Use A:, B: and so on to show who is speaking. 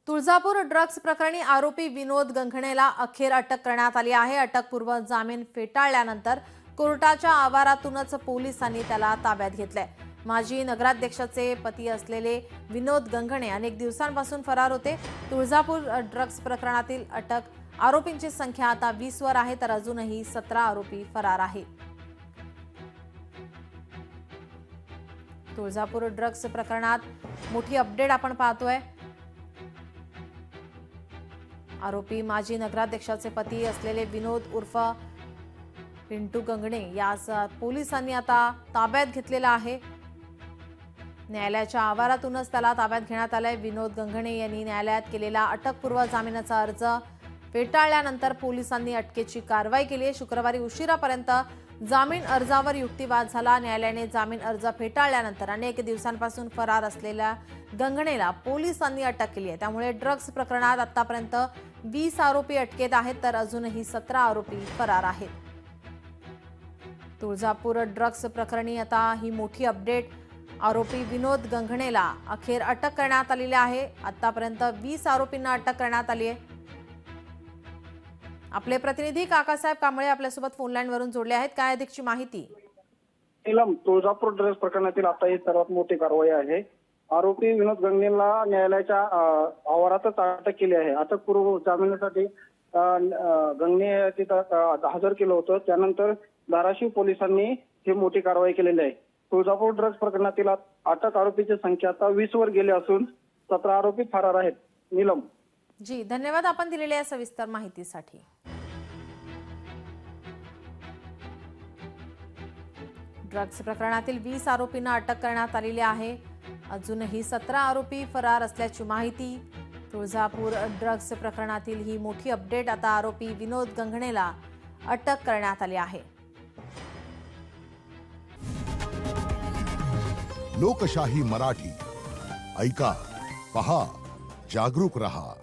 A: Tuljapur drugs प्रकरणी आरोपी विनोद गंघणेला अखेर अटक करण्यात आली आहे। अटकपूर्व जामीन फेटाळल्यानंतर कोर्टाच्या आवारातूनच पोलिसांनी त्याला ताब्यात घेतलंय। माजी नगराध्यक्षाचे पती असलेले विनोद गंघणे अनेक दिवसांपासून फरार होते। तुळजापूर ड्रग्ज प्रकरणातील अटक आरोपींची संख्या आता 20 वर आहे, तर अजूनही 17 आरोपी फरार आहेत। तुळजापूर ड्रग्ज प्रकरणात मोठी अपडेट आपण पाहतोय। आरोपी माजी नगराध्यक्षाचे पती असलेले विनोद उर्फ पिंटू गंघणे यास पोलिसांनी आता ताब्यात घेतलेला आहे। न्यायालयाच्या आवारातूनच त्याला ताब्यात घेण्यात आलंय। विनोद गंघणे यांनी न्यायालयात केलेला अटकपूर्व जामिनाचा अर्ज फेटाळल्यानंतर पोलिसांनी अटकेची कारवाई केली आहे। शुक्रवारी उशिरापर्यंत जामीन अर्जावर युक्तिवाद झाला। न्यायालयाने जामीन अर्ज फेटाळल्यानंतर अनेक दिवसांपासून फरार असलेल्या गंघणेला पोलिसांनी अटक केली आहे। त्यामुळे ड्रग्ज प्रकरणात आतापर्यंत 20 आरोपी अटकेत आहेत, तर अजूनही 17 आरोपी फरार आहेत। तुळजापूर ड्रग्ज प्रकरणी आता ही मोठी अपडेट। आरोपी विनोद गंघणेला अखेर अटक करण्यात आलेली आहे। आतापर्यंत 20 आरोपींना अटक करण्यात आली आहे। आपले प्रतिनिधी काकासाहेब कांबळे आपल्यासोबत फोन लाईन वरून जोडले आहेत। काय अधिकची माहिती?
B: तुळजापूर ड्रग्ज प्रकरणातील आता ही सर्वात मोठी कारवाई आहे। आरोपी विनोद गंघणेला न्यायालयाच्या आवारातच अटक केली आहे। अटकपूर्व जामिनासाठी गंघणे तिथं हजर केलं होतं। त्यानंतर धाराशिव पोलिसांनी ही मोठी कारवाई केलेली आहे। तुळजापूर ड्रग्ज प्रकरणातील अटक आरोपीची संख्या आता 20 वर गेली असून 17 आरोपी फरार आहेत। नीलम
A: जी, धन्यवाद आपण दिलेल्या सविस्तर माहितीसाठी। ड्रग्ज प्रकरणातील 20 आरोपींना अटक करण्यात आलेली आहे। अजूनही 17 आरोपी फरार असल्याची माहिती। तुळजापूर ड्रग्ज प्रकरणातील ही मोठी अपडेट। आता आरोपी विनोद गंघणेला अटक करण्यात आली आहे।
C: लोकशाही मराठी ऐका, पहा, जागरूक रहा।